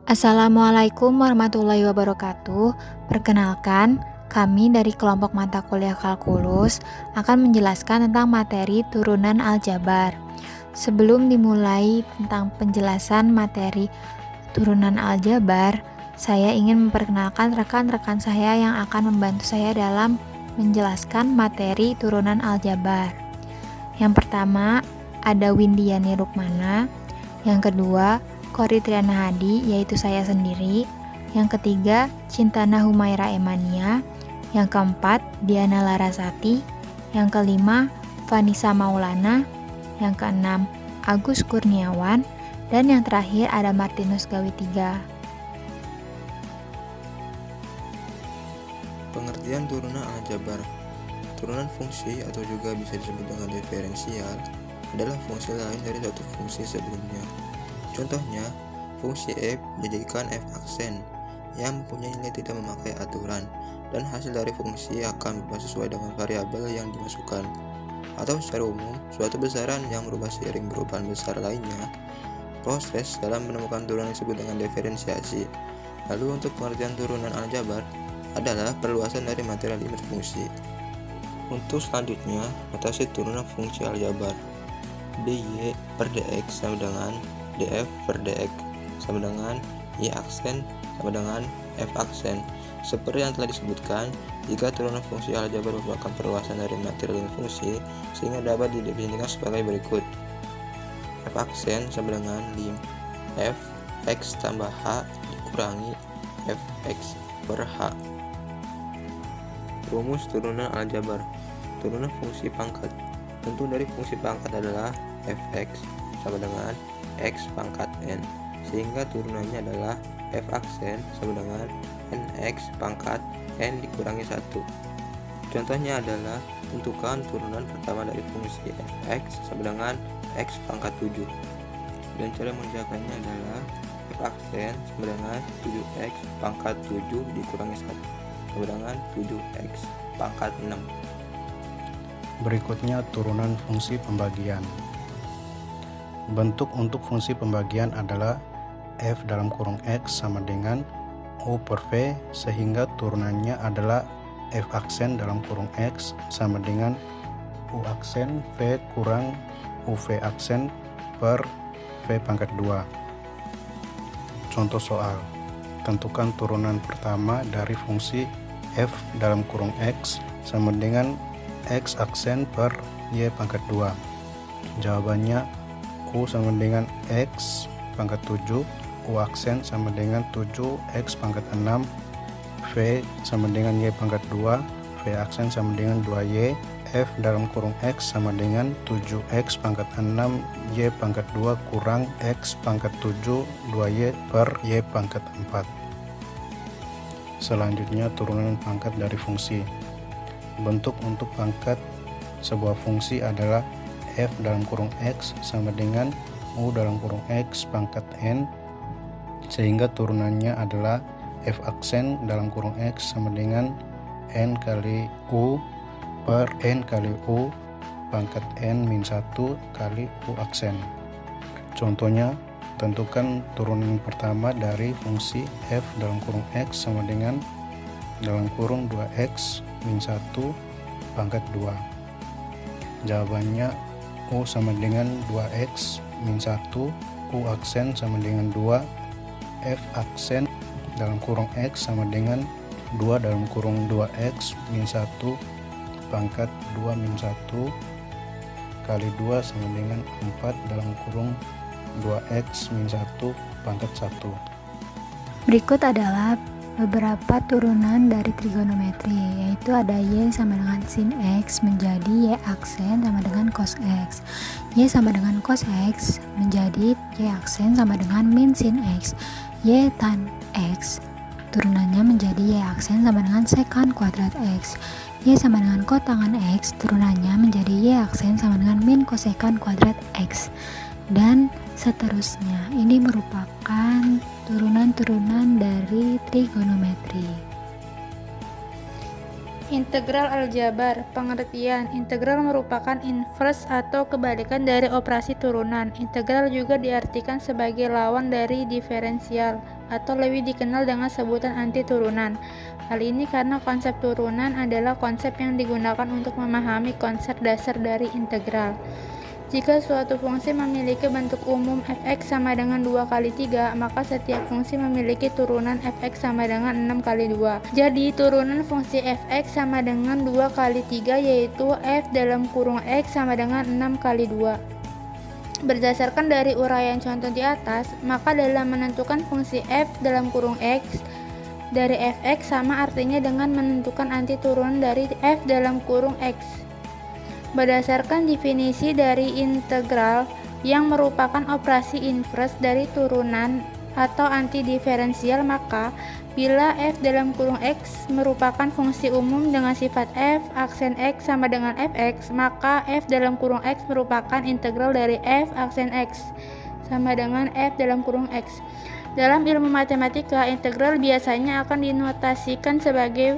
Assalamualaikum warahmatullahi wabarakatuh. Perkenalkan, kami dari kelompok mata kuliah kalkulus akan menjelaskan tentang materi turunan aljabar. Sebelum dimulai tentang penjelasan materi turunan aljabar, saya ingin memperkenalkan rekan-rekan saya yang akan membantu saya dalam menjelaskan materi turunan aljabar. Yang pertama, ada Windiani Rukmana. Yang kedua, Kori Triana Hadi, yaitu saya sendiri. Yang ketiga, Cintana Humaira Emania. Yang keempat, Diana Larasati. Yang kelima, Vanessa Maulana. Yang keenam, Agus Kurniawan. Dan yang terakhir ada Martinus Gawitiga. Pengertian turunan aljabar. Turunan fungsi atau juga bisa disebut dengan diferensial adalah fungsi lain dari suatu fungsi sebelumnya. Contohnya, fungsi f dijadikan f aksen yang mempunyai nilai tidak memakai aturan, dan hasil dari fungsi akan berubah sesuai dengan variabel yang dimasukkan. Atau secara umum, suatu besaran yang berubah seiring perubahan besar lainnya. Proses dalam menemukan turunan disebut dengan diferensiasi. Lalu untuk pengertian turunan aljabar adalah perluasan dari material limit fungsi. Untuk selanjutnya, notasi turunan fungsi aljabar. dy per dx sama dengan df per dx sama dengan y aksen sama dengan f aksen. Seperti yang telah disebutkan, jika turunan fungsi aljabar merupakan perluasan dari material limit fungsi, sehingga dapat didefinisikan sebagai berikut. F aksen sama dengan lim f x tambah h dikurangi f x per h. Rumus turunan aljabar. Turunan fungsi pangkat. Tentu dari fungsi pangkat adalah fx sama dengan x pangkat n, sehingga turunannya adalah f aksen sama dengan nx pangkat n dikurangi 1. Contohnya adalah tentukan turunan pertama dari fungsi fx sama dengan x pangkat 7, dan cara mengerjakannya adalah f aksen sama dengan 7x pangkat 7 dikurangi 1 sama dengan 7x pangkat 6. Berikutnya turunan fungsi pembagian. Bentuk untuk fungsi pembagian adalah f dalam kurung x sama dengan u per v, sehingga turunannya adalah f aksen dalam kurung x sama dengan u aksen v kurang uv aksen per v pangkat 2. Contoh soal, tentukan turunan pertama dari fungsi f dalam kurung x sama dengan x aksen per y pangkat 2. Jawabannya u sama dengan x pangkat 7, u aksen sama dengan 7x pangkat 6, v sama dengan y pangkat 2, v aksen sama dengan 2y, f dalam kurung x sama dengan 7x pangkat 6 y pangkat 2 kurang x pangkat 7 2y per y pangkat 4. Selanjutnya turunan pangkat dari fungsi. Bentuk untuk pangkat sebuah fungsi adalah f dalam kurung x sama dengan u dalam kurung x pangkat n, sehingga turunannya adalah f aksen dalam kurung x sama dengan n kali u per n kali u pangkat n min 1 kali u aksen. Contohnya, tentukan turunan pertama dari fungsi f dalam kurung x sama dengan dalam kurung 2x min 1 pangkat 2. Jawabannya u sama dengan 2x min 1, u aksen sama dengan 2, f aksen dalam kurung x sama dengan 2 dalam kurung 2x min 1 pangkat 2 min 1 kali 2 sama dengan 4 dalam kurung 2x min 1 pangkat 1. Berikut adalah beberapa turunan dari trigonometri, yaitu ada y sama dengan sin x menjadi y aksen sama dengan cos x, y sama dengan cos x menjadi y aksen sama dengan min sin x, y tan x turunannya menjadi y aksen sama dengan sekant kuadrat x, y sama dengan kotangan x turunannya menjadi y aksen sama dengan min kosekant kuadrat x, dan seterusnya. Ini merupakan turunan-turunan dari trigonometri. Integral aljabar. Pengertian: integral merupakan inverse atau kebalikan dari operasi turunan. Integral juga diartikan sebagai lawan dari diferensial. atau lebih dikenal dengan sebutan anti turunan. Hal ini karena konsep turunan adalah konsep yang digunakan untuk memahami konsep dasar dari integral. Jika suatu fungsi memiliki bentuk umum f(x) sama dengan 2 kali 3, maka setiap fungsi memiliki turunan f(x) sama dengan 6 kali 2. Jadi, turunan fungsi f(x) sama dengan 2 kali 3, yaitu f dalam kurung x sama dengan 6 kali 2. Berdasarkan dari uraian contoh di atas, maka dalam menentukan fungsi f dalam kurung x dari f(x) sama artinya dengan menentukan anti turunan dari f dalam kurung x. Berdasarkan definisi dari integral yang merupakan operasi inverse dari turunan atau anti diferensial, maka bila f dalam kurung x merupakan fungsi umum dengan sifat f aksen x sama dengan fx, maka f dalam kurung x merupakan integral dari f aksen x sama dengan f dalam kurung x. Dalam ilmu matematika, integral biasanya akan dinotasikan sebagai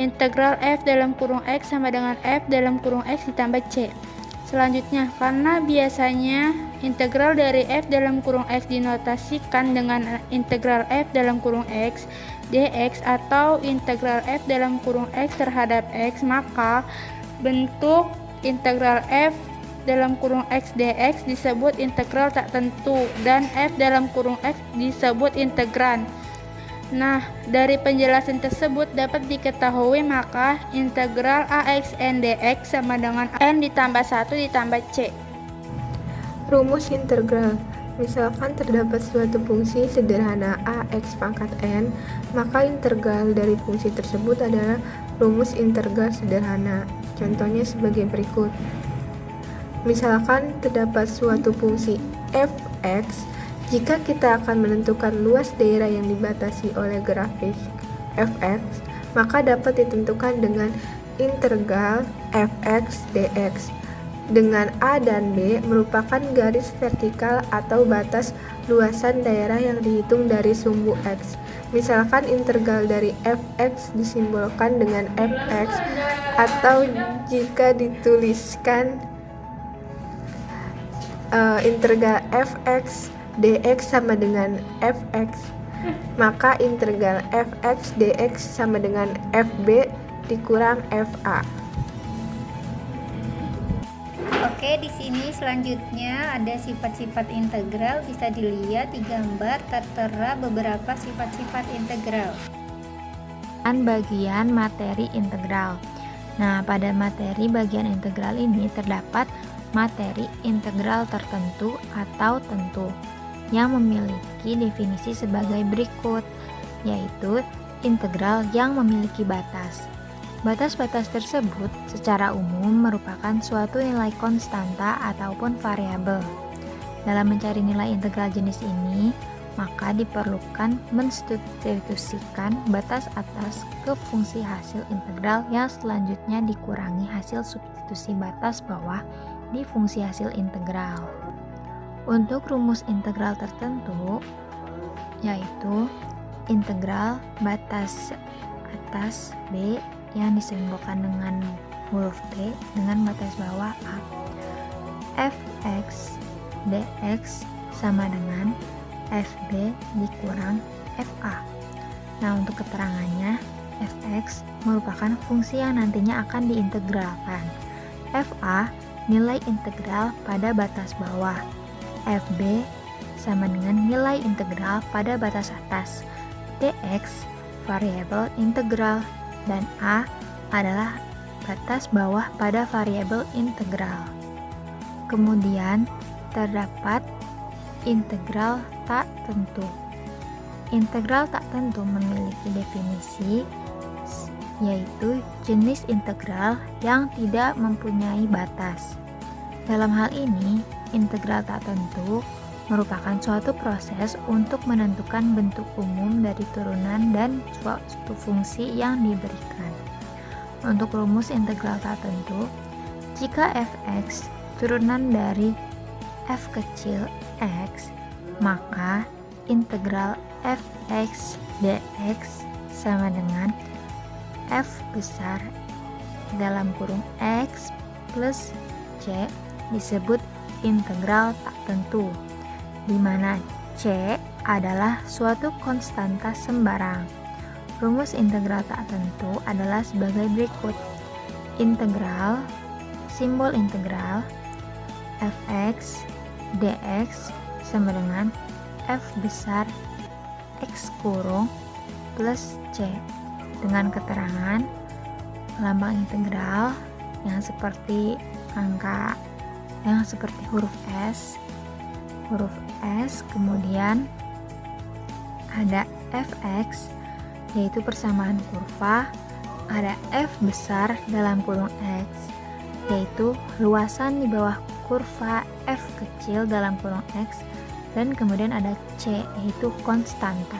integral f dalam kurung x sama dengan f dalam kurung x ditambah c. Selanjutnya, karena biasanya integral dari f dalam kurung x dinotasikan dengan integral f dalam kurung x dx atau integral f dalam kurung x terhadap x, maka bentuk integral f dalam kurung x dx disebut integral tak tentu dan f dalam kurung x disebut integran. Nah, dari penjelasan tersebut dapat diketahui maka integral ax n dx sama dengan n ditambah 1 ditambah c. Rumus integral. Misalkan terdapat suatu fungsi sederhana ax pangkat n, maka integral dari fungsi tersebut adalah rumus integral sederhana. Contohnya sebagai berikut. Misalkan terdapat suatu fungsi fx. Jika kita akan menentukan luas daerah yang dibatasi oleh grafik fx, maka dapat ditentukan dengan integral fx dx, dengan a dan b merupakan garis vertikal atau batas luasan daerah yang dihitung dari sumbu x. Misalkan integral dari fx disimbolkan dengan fx, atau jika dituliskan integral fx dx sama dengan fx, maka integral fx dx sama dengan fb dikurang fa. Oke, di sini selanjutnya ada sifat-sifat integral. Bisa dilihat di gambar tertera beberapa sifat-sifat integral. Bagian materi integral. Nah, pada materi bagian integral ini terdapat materi integral tertentu atau tentu yang memiliki definisi sebagai berikut, yaitu integral yang memiliki batas. Batas-batas tersebut secara umum merupakan suatu nilai konstanta ataupun variabel. Dalam mencari nilai integral jenis ini, maka diperlukan mensubstitusikan batas atas ke fungsi hasil integral yang selanjutnya dikurangi hasil substitusi batas bawah di fungsi hasil integral. Untuk rumus integral tertentu, yaitu integral batas atas B yang disimbolkan dengan huruf T dengan batas bawah A. Fx dx sama dengan Fb dikurang Fa. Nah, untuk keterangannya, Fx merupakan fungsi yang nantinya akan diintegralkan. Fa nilai integral pada batas bawah. Fb sama dengan nilai integral pada batas atas. Dx variabel integral dan A adalah batas bawah pada variabel integral. Kemudian terdapat integral tak tentu. Integral tak tentu memiliki definisi, yaitu jenis integral yang tidak mempunyai batas. Dalam hal ini, integral tak tentu merupakan suatu proses untuk menentukan bentuk umum dari turunan dan suatu fungsi yang diberikan. Untuk rumus integral tak tentu, jika fx turunan dari f kecil x, maka integral fx dx sama dengan f besar dalam kurung x plus c disebut integral tak tentu, di mana c adalah suatu konstanta sembarang. Rumus integral tak tentu adalah sebagai berikut. Integral, simbol integral, fx dx sama dengan f besar x kurung plus c, dengan keterangan lambang integral yang seperti angka, yang seperti huruf S, kemudian ada fx yaitu persamaan kurva, ada f besar dalam kurung x yaitu luasan di bawah kurva f kecil dalam kurung x, dan kemudian ada c yaitu konstanta.